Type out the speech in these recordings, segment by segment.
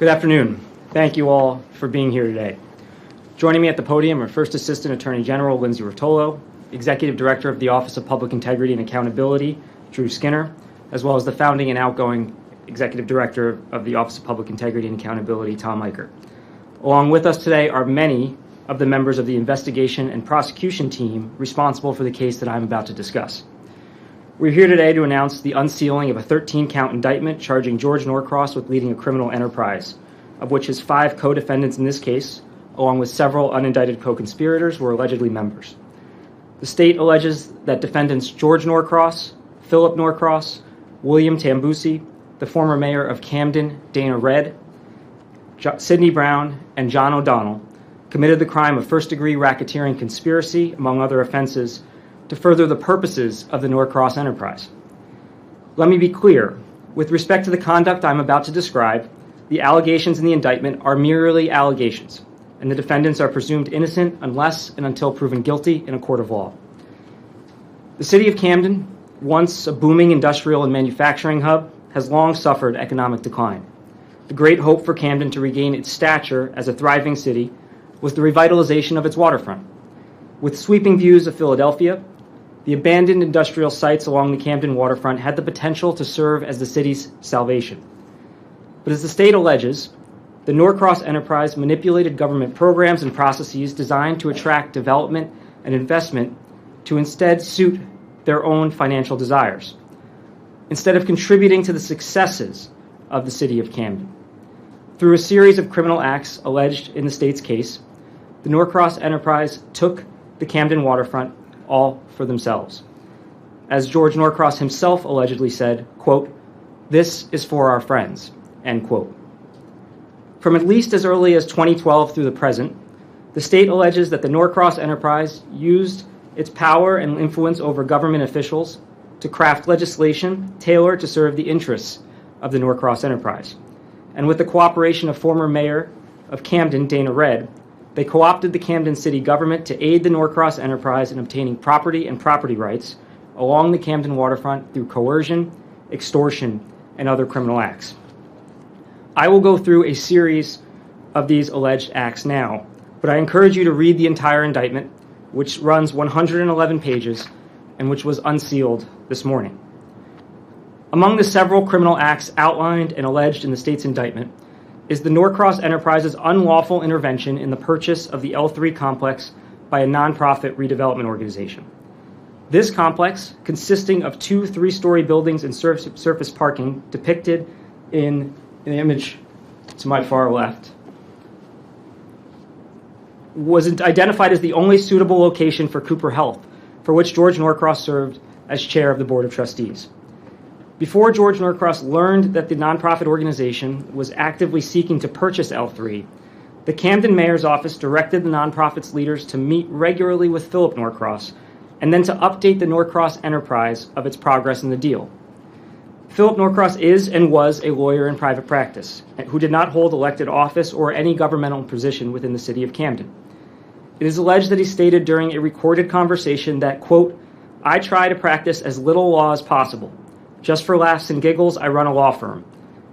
Good afternoon. Thank you all for being here today. Joining me at the podium are First Assistant Attorney General Lindsay Rotolo, Executive Director of the Office of Public Integrity and Accountability, Drew Skinner, as well as the founding and outgoing Executive Director of the Office of Public Integrity and Accountability, Tom Eicher. Along with us today are many of the members of the investigation and prosecution team responsible for the case that I'm about to discuss. We're here today to announce the unsealing of a 13-count indictment charging George Norcross with leading a criminal enterprise, of which his 5 co-defendants in this case, along with several unindicted co-conspirators, were allegedly members. The state alleges that defendants George Norcross, Philip Norcross, William Tambusi, the former mayor of Camden, Dana Redd, Sidney Brown, and John O'Donnell committed the crime of first-degree racketeering conspiracy, among other offenses, to further the purposes of the Norcross enterprise. Let me be clear. With respect to the conduct I'm about to describe, the allegations in the indictment are merely allegations, and the defendants are presumed innocent unless and until proven guilty in a court of law. The city of Camden, once a booming industrial and manufacturing hub, has long suffered economic decline. The great hope for Camden to regain its stature as a thriving city was the revitalization of its waterfront. With sweeping views of Philadelphia, the abandoned industrial sites along the Camden waterfront had the potential to serve as the city's salvation. But as the state alleges, the Norcross enterprise manipulated government programs and processes designed to attract development and investment to instead suit their own financial desires, instead of contributing to the successes of the city of Camden. Through a series of criminal acts alleged in the state's case, the Norcross enterprise took the Camden waterfront all for themselves. As George Norcross himself allegedly said, quote, "This is for our friends," end quote. From at least as early as 2012 through the present, the state alleges that the Norcross enterprise used its power and influence over government officials to craft legislation tailored to serve the interests of the Norcross enterprise. And with the cooperation of former mayor of Camden, Dana Redd, they co-opted the Camden city government to aid the Norcross enterprise in obtaining property and property rights along the Camden waterfront through coercion, extortion, and other criminal acts. I will go through a series of these alleged acts now, but I encourage you to read the entire indictment, which runs 111 pages and which was unsealed this morning. Among the several criminal acts outlined and alleged in the state's indictment is the Norcross enterprise's unlawful intervention in the purchase of the L3 complex by a nonprofit redevelopment organization. This complex, consisting of 2 3-story buildings and surface parking depicted in the image to my far left, was identified as the only suitable location for Cooper Health, for which George Norcross served as chair of the Board of Trustees. Before George Norcross learned that the nonprofit organization was actively seeking to purchase L3, the Camden mayor's office directed the nonprofit's leaders to meet regularly with Philip Norcross and then to update the Norcross enterprise of its progress in the deal. Philip Norcross is and was a lawyer in private practice who did not hold elected office or any governmental position within the city of Camden. It is alleged that he stated during a recorded conversation that, quote, "I try to practice as little law as possible. Just for laughs and giggles, I run a law firm.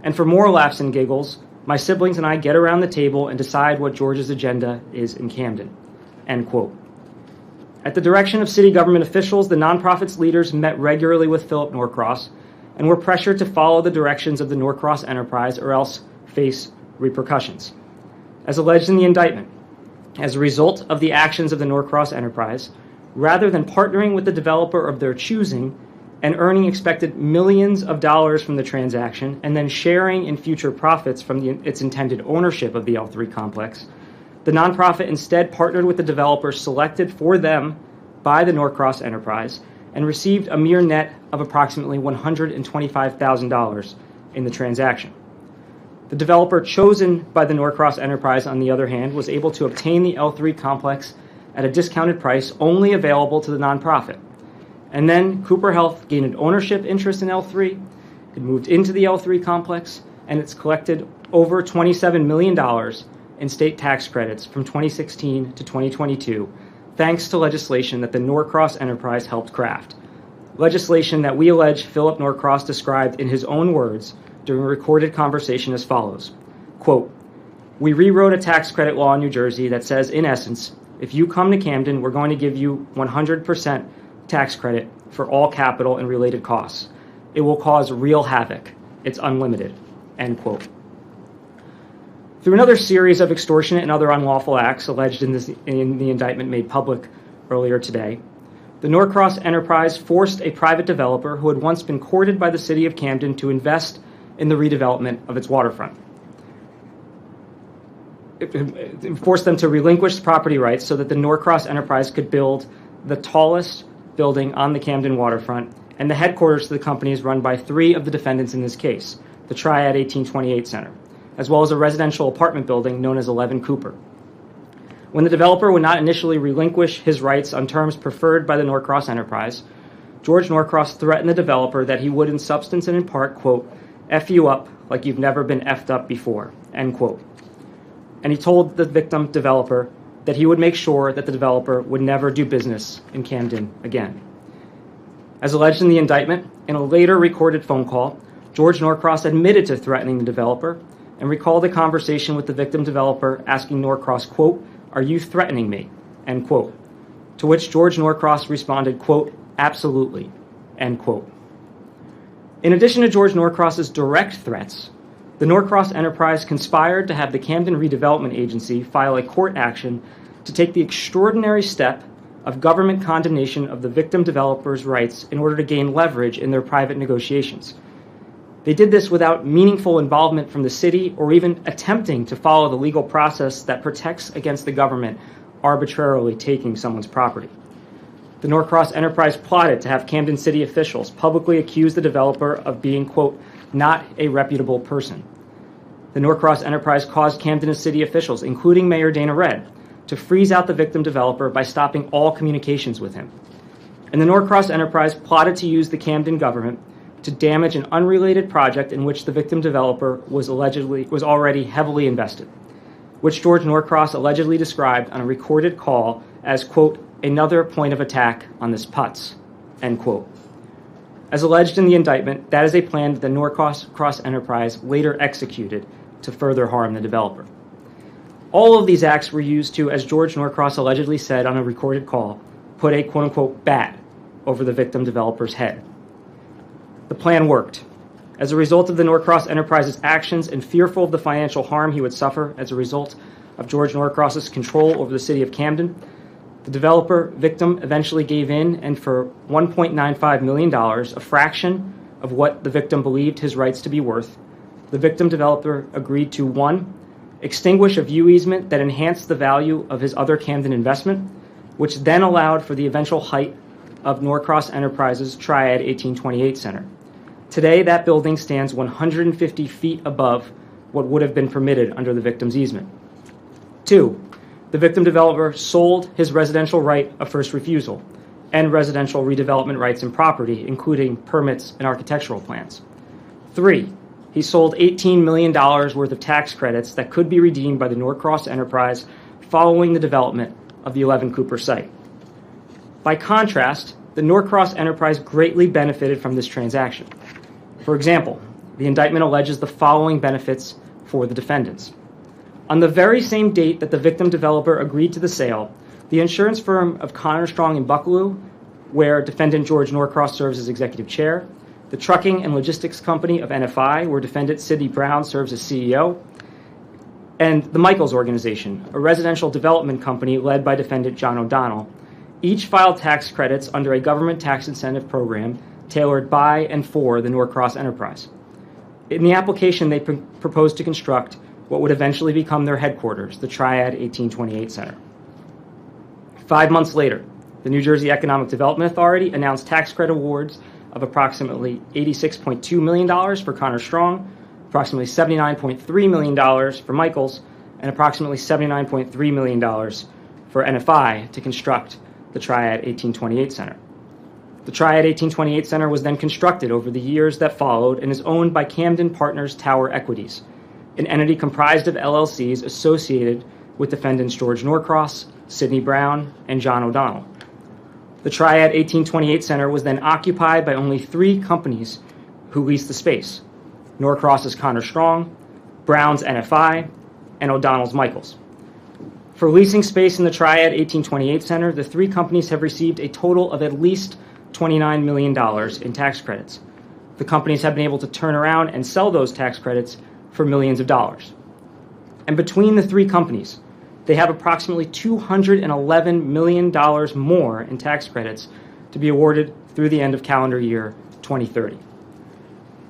And for more laughs and giggles, my siblings and I get around the table and decide what George's agenda is in Camden," end quote. At the direction of city government officials, the nonprofit's leaders met regularly with Philip Norcross and were pressured to follow the directions of the Norcross enterprise or else face repercussions. As alleged in the indictment, as a result of the actions of the Norcross enterprise, rather than partnering with the developer of their choosing and earning expected millions of dollars from the transaction and then sharing in future profits from its intended ownership of the L3 complex, the nonprofit instead partnered with the developer selected for them by the Norcross enterprise and received a mere net of approximately $125,000 in the transaction. The developer chosen by the Norcross enterprise, on the other hand, was able to obtain the L3 complex at a discounted price only available to the nonprofit. And then Cooper Health gained an ownership interest in L3, it moved into the L3 complex, and it's collected over $27 million in state tax credits from 2016 to 2022, thanks to legislation that the Norcross enterprise helped craft. Legislation that we allege Philip Norcross described in his own words during a recorded conversation as follows, quote, "We rewrote a tax credit law in New Jersey that says, in essence, if you come to Camden, we're going to give you 100% tax credit for all capital and related costs. It will cause real havoc. It's unlimited," end quote. Through another series of extortionate and other unlawful acts alleged in the indictment made public earlier today, the Norcross enterprise forced a private developer who had once been courted by the city of Camden to invest in the redevelopment of its waterfront. It forced them to relinquish property rights so that the Norcross enterprise could build the tallest building on the Camden waterfront, and the headquarters of the company is run by three of the defendants in this case, the Triad 1828 Center, as well as a residential apartment building known as 11 Cooper. When the developer would not initially relinquish his rights on terms preferred by the Norcross enterprise, George Norcross threatened the developer that he would in substance and in part, quote, "F you up like you've never been effed up before," end quote. And he told the victim developer that he would make sure that the developer would never do business in Camden again. As alleged in the indictment, in a later recorded phone call, George Norcross admitted to threatening the developer and recalled a conversation with the victim developer asking Norcross, quote, "Are you threatening me?" end quote. To which George Norcross responded, quote, "Absolutely," end quote. In addition to George Norcross's direct threats, the Norcross enterprise conspired to have the Camden Redevelopment Agency file a court action to take the extraordinary step of government condemnation of the victim developer's rights in order to gain leverage in their private negotiations. They did this without meaningful involvement from the city or even attempting to follow the legal process that protects against the government arbitrarily taking someone's property. The Norcross enterprise plotted to have Camden city officials publicly accuse the developer of being, quote, "not a reputable person." The Norcross enterprise caused Camden city officials, including Mayor Dana Red, to freeze out the victim developer by stopping all communications with him. And the Norcross enterprise plotted to use the Camden government to damage an unrelated project in which the victim developer was already heavily invested, which George Norcross allegedly described on a recorded call as, quote, "another point of attack on this putz," end quote. As alleged in the indictment, that is a plan that the Norcross enterprise later executed to further harm the developer. All of these acts were used to, as George Norcross allegedly said on a recorded call, put a quote-unquote bat over the victim developer's head. The plan worked. As a result of the Norcross enterprise's actions and fearful of the financial harm he would suffer as a result of George Norcross's control over the city of Camden, the developer victim eventually gave in, and for $1.95 million, a fraction of what the victim believed his rights to be worth, the victim developer agreed to, 1, extinguish a view easement that enhanced the value of his other Camden investment, which then allowed for the eventual height of Norcross Enterprises' Triad 1828 Center. Today, that building stands 150 feet above what would have been permitted under the victim's easement. 2, the victim developer sold his residential right of first refusal and residential redevelopment rights and property, including permits and architectural plans. 3, he sold $18 million worth of tax credits that could be redeemed by the Norcross enterprise following the development of the 11 Cooper site. By contrast, the Norcross enterprise greatly benefited from this transaction. For example, the indictment alleges the following benefits for the defendants. On the very same date that the victim developer agreed to the sale, the insurance firm of Connor Strong and Bucklew, where defendant George Norcross serves as executive chair, the trucking and logistics company of NFI, where defendant Sidney Brown serves as CEO, and the Michaels Organization, a residential development company led by defendant John O'Donnell, each filed tax credits under a government tax incentive program tailored by and for the Norcross enterprise. In the application, they proposed to construct what would eventually become their headquarters, the Triad 1828 Center. 5 months later, the New Jersey Economic Development Authority announced tax credit awards of approximately $86.2 million for Connor Strong, approximately $79.3 million for Michaels, and approximately $79.3 million for NFI to construct the Triad 1828 Center. The Triad 1828 Center was then constructed over the years that followed and is owned by Camden Partners Tower Equities, an entity comprised of LLCs associated with defendants George Norcross, Sidney Brown, and John O'Donnell. The Triad 1828 Center was then occupied by only 3 companies who leased the space: Norcross's Connor Strong, Brown's NFI, and O'Donnell's Michaels. For leasing space in the Triad 1828 Center, the three companies have received a total of at least $29 million in tax credits. The companies have been able to turn around and sell those tax credits for millions of dollars. And between the three companies, they have approximately $211 million more in tax credits to be awarded through the end of calendar year 2030.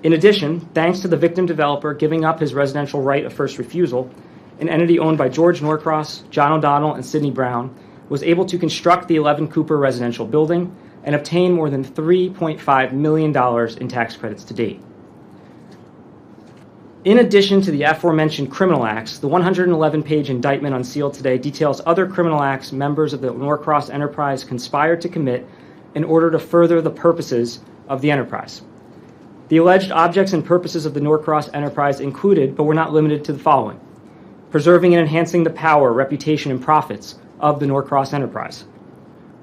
In addition, thanks to the victim developer giving up his residential right of first refusal, an entity owned by George Norcross, John O'Donnell, and Sidney Brown was able to construct the 11 Cooper residential building and obtain more than $3.5 million in tax credits to date. In addition to the aforementioned criminal acts, the 111-page indictment unsealed today details other criminal acts members of the Norcross enterprise conspired to commit in order to further the purposes of the enterprise. The alleged objects and purposes of the Norcross enterprise included, but were not limited to, the following: preserving and enhancing the power, reputation, and profits of the Norcross enterprise,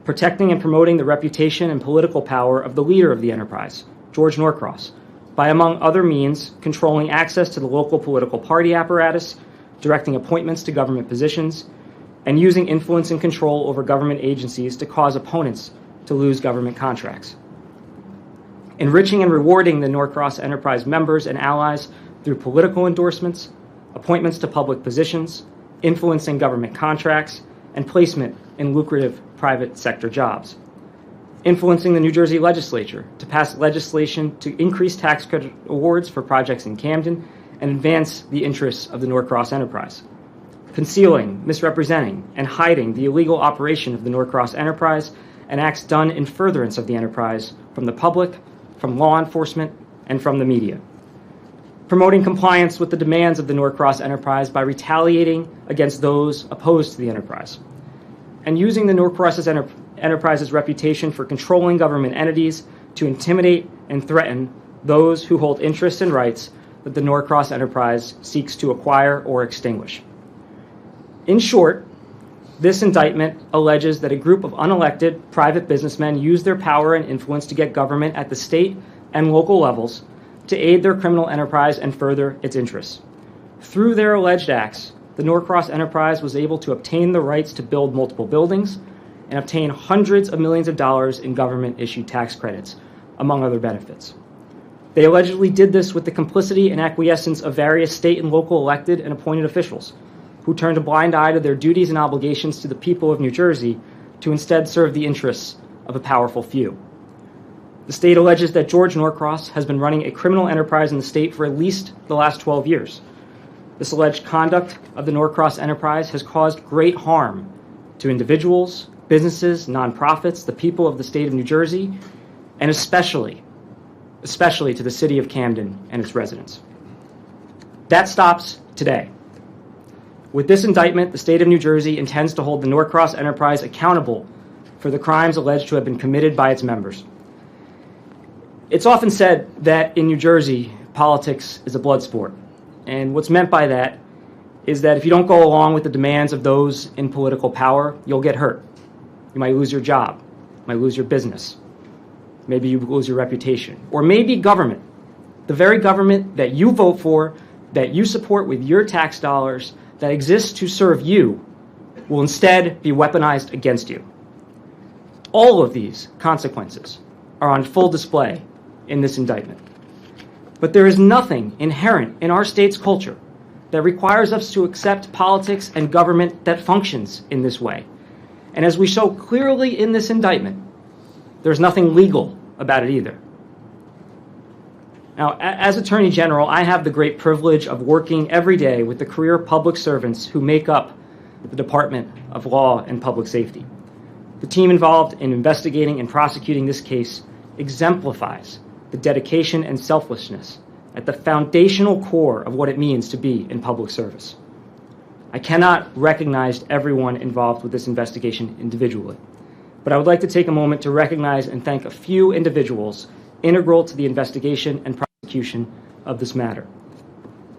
protecting and promoting the reputation and political power of the leader of the enterprise, George Norcross, by, among other means, controlling access to the local political party apparatus, directing appointments to government positions, and using influence and control over government agencies to cause opponents to lose government contracts. Enriching and rewarding the Norcross enterprise members and allies through political endorsements, appointments to public positions, influencing government contracts, and placement in lucrative private sector jobs. Influencing the New Jersey legislature to pass legislation to increase tax credit awards for projects in Camden and advance the interests of the Norcross enterprise. Concealing, misrepresenting, and hiding the illegal operation of the Norcross enterprise and acts done in furtherance of the enterprise from the public, from law enforcement, and from the media. Promoting compliance with the demands of the Norcross enterprise by retaliating against those opposed to the enterprise. And using the Norcross enterprise's reputation for controlling government entities to intimidate and threaten those who hold interests and rights that the Norcross enterprise seeks to acquire or extinguish. In short, this indictment alleges that a group of unelected private businessmen used their power and influence to get government at the state and local levels to aid their criminal enterprise and further its interests. Through their alleged acts, the Norcross enterprise was able to obtain the rights to build multiple buildings and obtain hundreds of millions of dollars in government-issued tax credits, among other benefits. They allegedly did this with the complicity and acquiescence of various state and local elected and appointed officials, who turned a blind eye to their duties and obligations to the people of New Jersey to instead serve the interests of a powerful few. The state alleges that George Norcross has been running a criminal enterprise in the state for at least the last 12 years. This alleged conduct of the Norcross enterprise has caused great harm to individuals, businesses, nonprofits, the people of the state of New Jersey, and especially to the city of Camden and its residents. That stops today. With this indictment, the state of New Jersey intends to hold the Norcross enterprise accountable for the crimes alleged to have been committed by its members. It's often said that in New Jersey, politics is a blood sport. And what's meant by that is that if you don't go along with the demands of those in political power, you'll get hurt. You might lose your job, you might lose your business, maybe you lose your reputation, or maybe government, the very government that you vote for, that you support with your tax dollars, that exists to serve you, will instead be weaponized against you. All of these consequences are on full display in this indictment. But there is nothing inherent in our state's culture that requires us to accept politics and government that functions in this way. And as we show clearly in this indictment, there's nothing legal about it either. Now, as Attorney General, I have the great privilege of working every day with the career public servants who make up the Department of Law and Public Safety. The team involved in investigating and prosecuting this case exemplifies the dedication and selflessness at the foundational core of what it means to be in public service. I cannot recognize everyone involved with this investigation individually, but I would like to take a moment to recognize and thank a few individuals integral to the investigation and prosecution of this matter.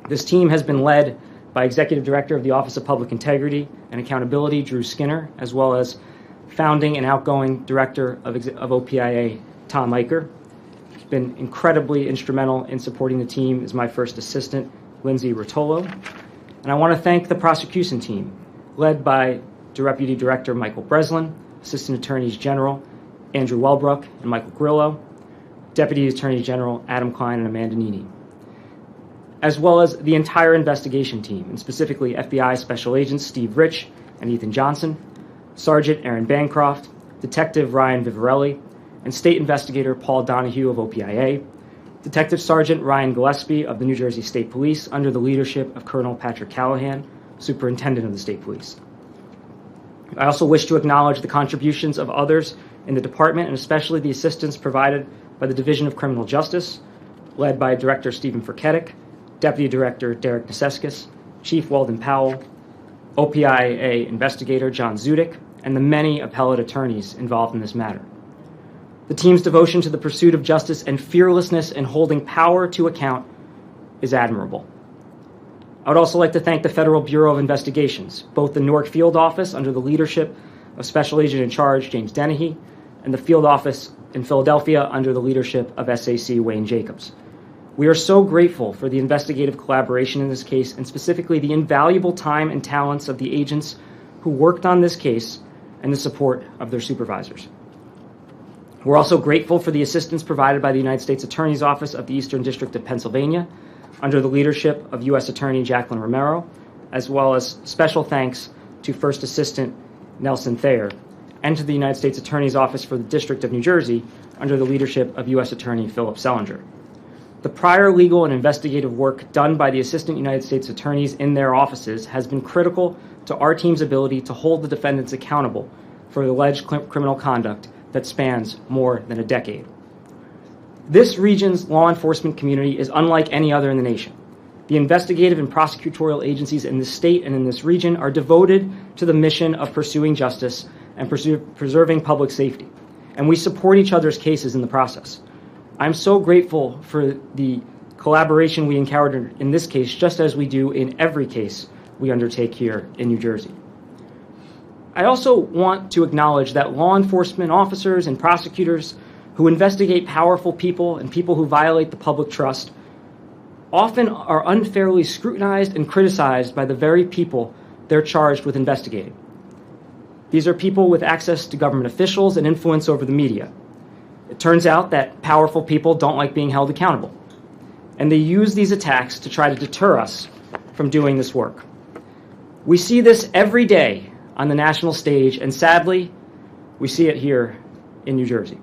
This team has been led by Executive Director of the Office of Public Integrity and Accountability, Drew Skinner, as well as founding and outgoing Director of OPIA, Tom Eicher. He's been incredibly instrumental in supporting the team as my first assistant Lindsay Rotolo. And I want to thank the prosecution team, led by Deputy Director Michael Breslin, Assistant Attorneys General Andrew Wellbrook and Michael Grillo, Deputy Attorney General Adam Klein and Amanda Nini, as well as the entire investigation team, and specifically FBI Special Agents Steve Rich and Ethan Johnson, Sergeant Aaron Bancroft, Detective Ryan Vivarelli, and State Investigator Paul Donahue of OPIA, Detective Sergeant Ryan Gillespie of the New Jersey State Police under the leadership of Colonel Patrick Callahan, Superintendent of the State Police. I also wish to acknowledge the contributions of others in the department, and especially the assistance provided by the Division of Criminal Justice, led by Director Stephen Furketic, Deputy Director Derek Neseskis, Chief Weldon Powell, OPIA Investigator John Zudik, and the many appellate attorneys involved in this matter. The team's devotion to the pursuit of justice and fearlessness in holding power to account is admirable. I would also like to thank the Federal Bureau of Investigations, both the Newark Field Office under the leadership of Special Agent in Charge James Dennehy, and the Field Office in Philadelphia under the leadership of SAC Wayne Jacobs. We are so grateful for the investigative collaboration in this case, and specifically the invaluable time and talents of the agents who worked on this case and the support of their supervisors. We're also grateful for the assistance provided by the United States Attorney's Office of the Eastern District of Pennsylvania under the leadership of U.S. Attorney Jacqueline Romero, as well as special thanks to First Assistant Nelson Thayer, and to the United States Attorney's Office for the District of New Jersey under the leadership of U.S. Attorney Philip Selinger. The prior legal and investigative work done by the Assistant United States Attorneys in their offices has been critical to our team's ability to hold the defendants accountable for alleged criminal conduct that spans more than a decade. This region's law enforcement community is unlike any other in the nation. The investigative and prosecutorial agencies in this state and in this region are devoted to the mission of pursuing justice and preserving public safety, and we support each other's cases in the process. I'm so grateful for the collaboration we encountered in this case, just as we do in every case we undertake here in New Jersey. I also want to acknowledge that law enforcement officers and prosecutors who investigate powerful people and people who violate the public trust often are unfairly scrutinized and criticized by the very people they're charged with investigating. These are people with access to government officials and influence over the media. It turns out that powerful people don't like being held accountable, and they use these attacks to try to deter us from doing this work. We see this every day on the national stage, and sadly, we see it here in New Jersey.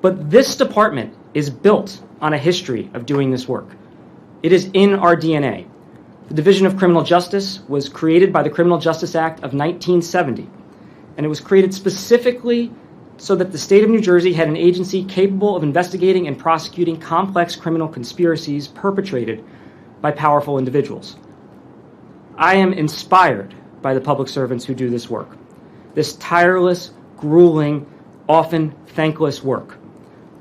But this department is built on a history of doing this work. It is in our DNA. The Division of Criminal Justice was created by the Criminal Justice Act of 1970, and it was created specifically so that the state of New Jersey had an agency capable of investigating and prosecuting complex criminal conspiracies perpetrated by powerful individuals. I am inspired by the public servants who do this work. This tireless, grueling, often thankless work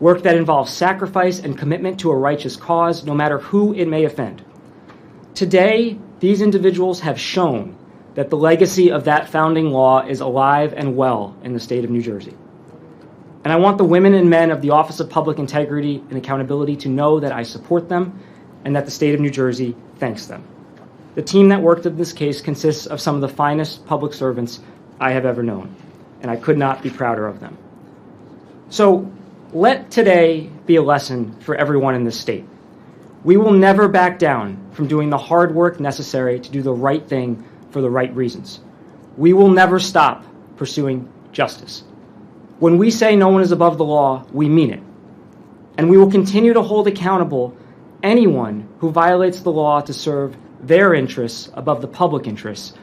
that involves sacrifice and commitment to a righteous cause, no matter who it may offend. Today, these individuals have shown that the legacy of that founding law is alive and well in the state of New Jersey. And I want the women and men of the Office of Public Integrity and Accountability to know that I support them and that the state of New Jersey thanks them. The team that worked on this case consists of some of the finest public servants I have ever known, and I could not be prouder of them. So let today be a lesson for everyone in this state. We will never back down from doing the hard work necessary to do the right thing for the right reasons. We will never stop pursuing justice. When we say no one is above the law, we mean it. And we will continue to hold accountable anyone who violates the law to serve their interests above the public interests,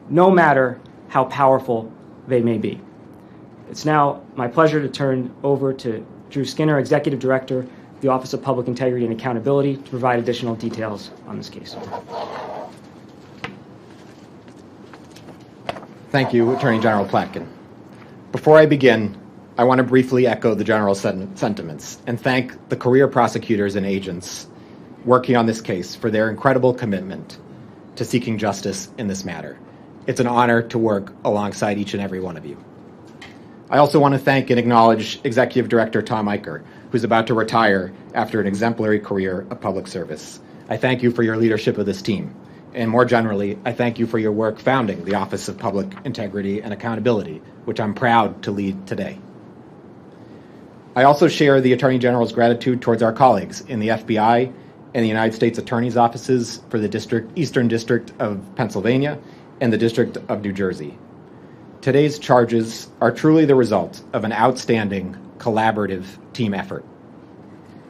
no matter how powerful they may be. It's now my pleasure to turn over to Drew Skinner, Executive Director of the Office of Public Integrity and Accountability, to provide additional details on this case. Thank you, Attorney General Platkin. Before I begin, I want to briefly echo the general sentiments and thank the career prosecutors and agents working on this case for their incredible commitment to seeking justice in this matter. It's an honor to work alongside each and every one of you. I also want to thank and acknowledge Executive Director Tom Eicher, who's about to retire after an exemplary career of public service. I thank you for your leadership of this team. And more generally, I thank you for your work founding the Office of Public Integrity and Accountability, which I'm proud to lead today. I also share the Attorney General's gratitude towards our colleagues in the FBI and the United States Attorney's offices for the Eastern District of Pennsylvania and the District of New Jersey. Today's charges are truly the result of an outstanding, collaborative team effort.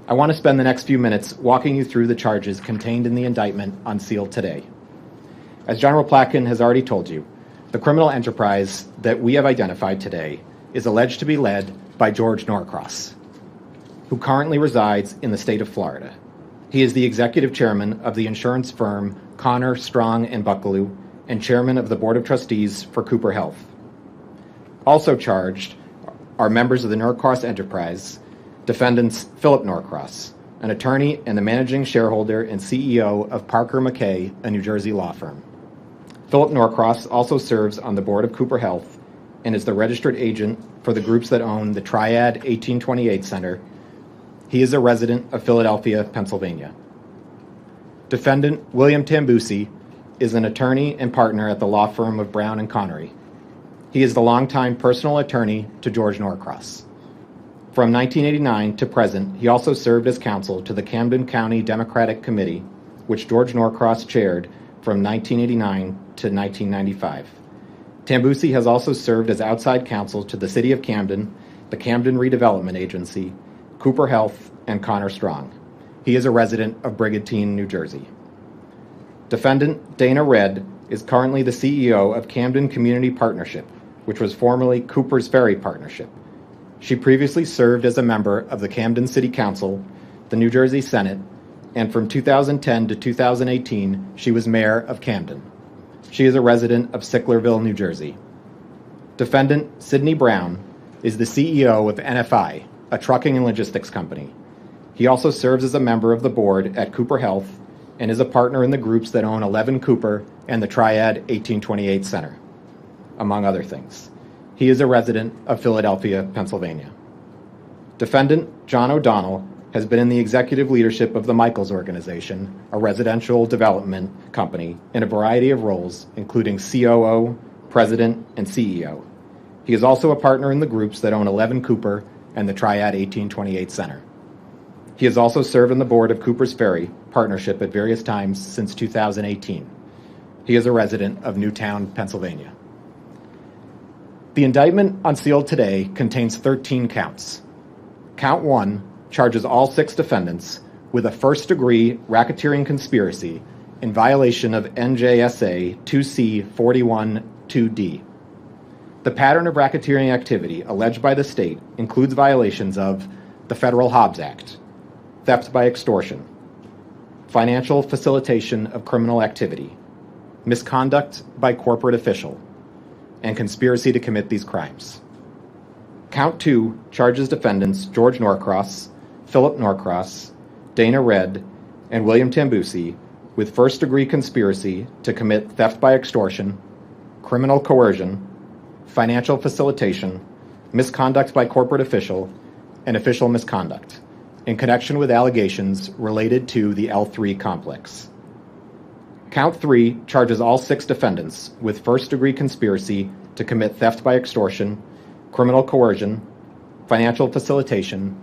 I want to spend the next few minutes walking you through the charges contained in the indictment unsealed today. As General Platkin has already told you, the criminal enterprise that we have identified today is alleged to be led by George Norcross, who currently resides in the state of Florida. He is the executive chairman of the insurance firm Connor, Strong & Bucklew and chairman of the Board of Trustees for Cooper Health. Also charged are members of the Norcross enterprise, defendants Philip Norcross, an attorney and the managing shareholder and CEO of Parker McKay, a New Jersey law firm. Philip Norcross also serves on the board of Cooper Health and is the registered agent for the groups that own the Triad 1828 Center. He is a resident of Philadelphia, Pennsylvania. Defendant William Tambusi is an attorney and partner at the law firm of Brown & Connery. He is the longtime personal attorney to George Norcross. From 1989 to present, he also served as counsel to the Camden County Democratic Committee, which George Norcross chaired from 1989 to 1995. Tambusi has also served as outside counsel to the City of Camden, the Camden Redevelopment Agency, Cooper Health, and Connor Strong. He is a resident of Brigantine, New Jersey. Defendant Dana Redd is currently the CEO of Camden Community Partnership, which was formerly Cooper's Ferry Partnership. She previously served as a member of the Camden City Council, the New Jersey Senate, and from 2010 to 2018, she was mayor of Camden. She is a resident of Sicklerville, New Jersey. Defendant Sidney Brown is the CEO of NFI, a trucking and logistics company. He also serves as a member of the board at Cooper Health and is a partner in the groups that own 11 Cooper and the Triad 1828 Center, among other things. He is a resident of Philadelphia, Pennsylvania. Defendant John O'Donnell has been in the executive leadership of the Michaels Organization, a residential development company, in a variety of roles, including COO, president, and CEO. He is also a partner in the groups that own 11 Cooper and the Triad 1828 Center. He has also served on the board of Cooper's Ferry Partnership at various times since 2018. He is a resident of Newtown, Pennsylvania. The indictment unsealed today contains 13 counts. Count 1 charges all 6 defendants with a first-degree racketeering conspiracy in violation of NJSA 2C41-2D. The pattern of racketeering activity alleged by the state includes violations of the Federal Hobbs Act, theft by extortion, financial facilitation of criminal activity, misconduct by corporate official, and conspiracy to commit these crimes. Count 2 charges defendants George Norcross, Philip Norcross, Dana Redd, and William Tambusi with first-degree conspiracy to commit theft by extortion, criminal coercion, financial facilitation, misconduct by corporate official, and official misconduct in connection with allegations related to the L3 complex. Count 3 charges all 6 defendants with first-degree conspiracy to commit theft by extortion, criminal coercion, financial facilitation,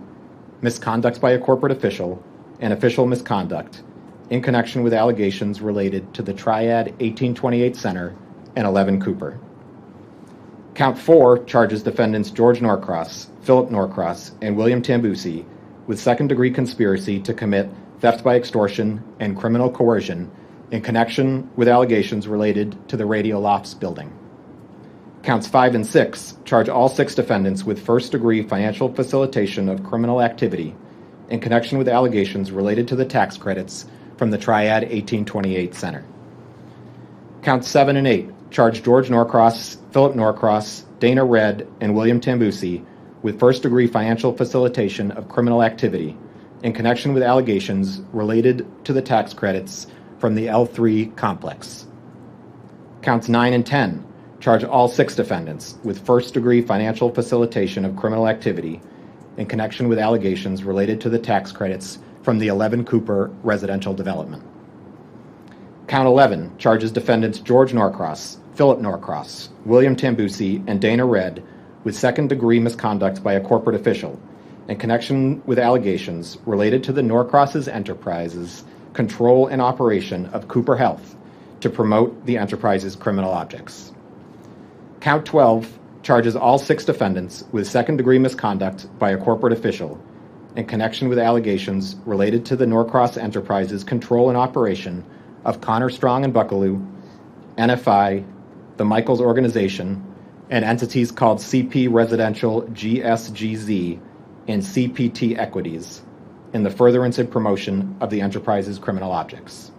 misconduct by a corporate official, and official misconduct in connection with allegations related to the Triad 1828 Center and 11 Cooper. Count 4 charges defendants George Norcross, Philip Norcross, and William Tambusi with second-degree conspiracy to commit theft by extortion and criminal coercion in connection with allegations related to the Radiolofts building. Counts 5 and 6 charge all 6 defendants with first-degree financial facilitation of criminal activity in connection with allegations related to the tax credits from the Triad 1828 Center. Counts 7 and 8 charge George Norcross, Philip Norcross, Dana Redd, and William Tambusi with first-degree financial facilitation of criminal activity in connection with allegations related to the tax credits from the L3 complex. Counts 9 and 10 charge all 6 defendants with first-degree financial facilitation of criminal activity in connection with allegations related to the tax credits from the 11 Cooper residential development. Count 11 charges defendants George Norcross, Philip Norcross, William Tambusi, and Dana Red with second-degree misconduct by a corporate official in connection with allegations related to the Norcross's enterprise's control and operation of Cooper Health to promote the enterprise's criminal objects. Count 12 charges all 6 defendants with second-degree misconduct by a corporate official in connection with allegations related to the Norcross enterprise's control and operation of Connor Strong and Buckaloo, NFI, the Michaels Organization, and entities called CP Residential GSGZ and CPT Equities in the furtherance and promotion of the enterprise's criminal objects.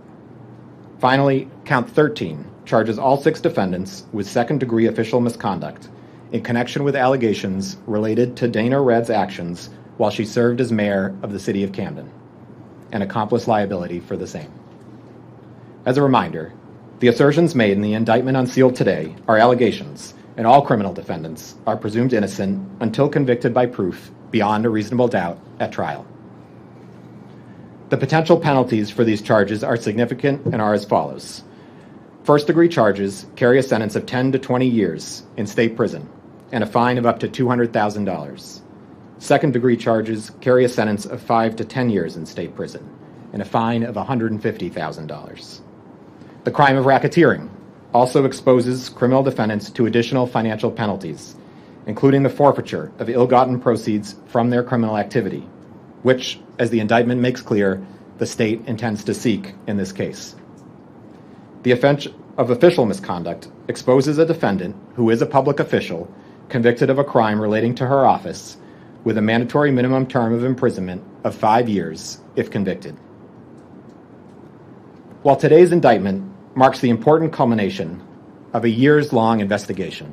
Finally, count 13 charges all 6 defendants with second-degree official misconduct in connection with allegations related to Dana Red's actions while she served as mayor of the city of Camden, and accomplice liability for the same. As a reminder, the assertions made in the indictment unsealed today are allegations, and all criminal defendants are presumed innocent until convicted by proof beyond a reasonable doubt at trial. The potential penalties for these charges are significant and are as follows. First-degree charges carry a sentence of 10 to 20 years in state prison and a fine of up to $200,000. Second-degree charges carry a sentence of 5 to 10 years in state prison and a fine of $150,000. The crime of racketeering also exposes criminal defendants to additional financial penalties, including the forfeiture of ill-gotten proceeds from their criminal activity, which, as the indictment makes clear, the state intends to seek in this case. The offense of official misconduct exposes a defendant who is a public official convicted of a crime relating to her office with a mandatory minimum term of imprisonment of 5 years if convicted. While today's indictment marks the important culmination of a years-long investigation,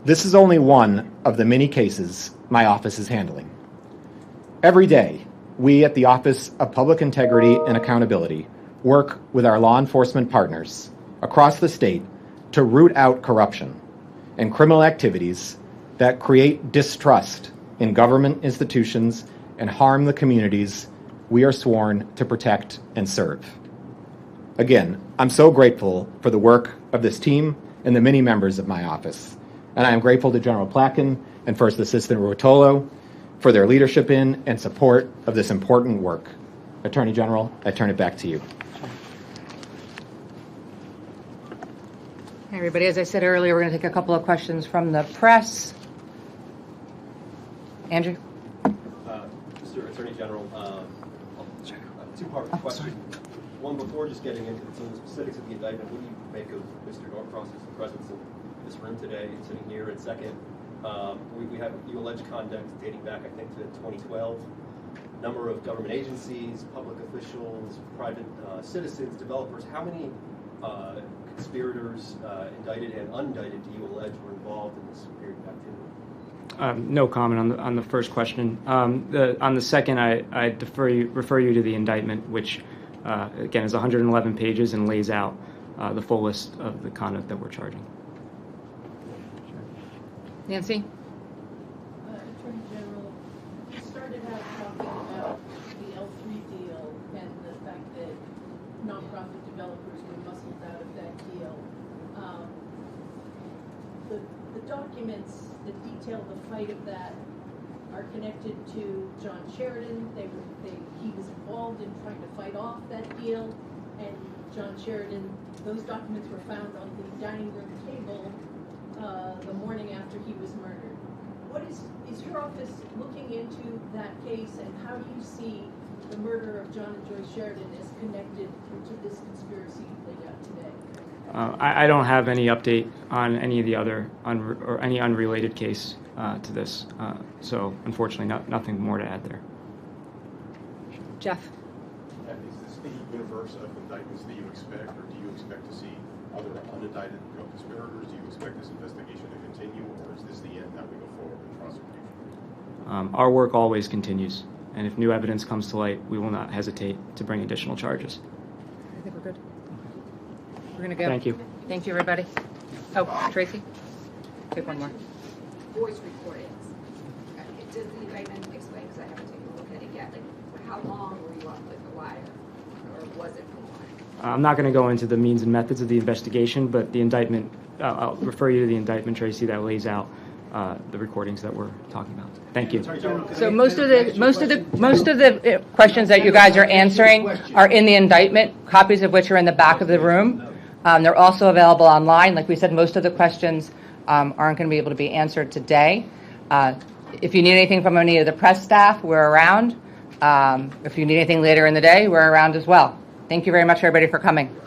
this is only one of the many cases my office is handling. Every day, we at the Office of Public Integrity and Accountability work with our law enforcement partners across the state to root out corruption and criminal activities that create distrust in government institutions and harm the communities we are sworn to protect and serve. Again, I'm so grateful for the work of this team and the many members of my office, and I am grateful to General Platkin and First Assistant Rotolo for their leadership in and support of this important work. Attorney General, I turn it back to you. Hey, everybody, as I said earlier, we're going to take a couple of questions from the press. Andrew? Mr. Attorney General, two-part question. One, before just getting into some of the specifics of the indictment, what do you make of Mr. Norcross's presence in this room today and sitting here? And second, we have you alleged conduct dating back, I think, to 2012. Number of government agencies, public officials, private citizens, developers. How many conspirators, indicted and undicted, do you allege were involved in this period of activity? No comment on the first question. On the second, I refer you to the indictment, which again is 111 pages and lays out the full list of the conduct that we're charging. Nancy? Attorney General, you started out talking about the L3 deal and the fact that nonprofit developers were muscled out of that deal. The documents that detail the fight of that are connected to John Sheridan. He was involved in trying to fight off that deal, and John Sheridan, those documents were found on the dining room table the morning after he was murdered. What is your office looking into that case, and how do you see the murder of John and Joyce Sheridan is connected to this conspiracy you laid out today? I don't have any update on any of the other or any unrelated case to this. So unfortunately, nothing more to add there. Jeff? Is this the universe of indictments that you expect, or do you expect to see other unindicted co-conspirators? Do you expect this investigation to continue, or is this the end that we go forward with prosecution? Our work always continues, and if new evidence comes to light, we will not hesitate to bring additional charges. I think we're good. We're going to go. Thank you. Thank you, everybody. Oh, Tracy? Take one more. Voice recordings. Does the indictment explain, because I haven't taken a look at it yet, like how long were you up with the wire, or was it for long? I'm not going to go into the means and methods of the investigation, but the indictment, I'll refer you to the indictment, Tracy, that lays out the recordings that we're talking about. Thank you. So most of the questions that you guys are answering are in the indictment, copies of which are in the back of the room. They're also available online. Like we said, most of the questions aren't going to be able to be answered today. If you need anything from any of the press staff, we're around. If you need anything later in the day, we're around as well. Thank you very much, everybody, for coming.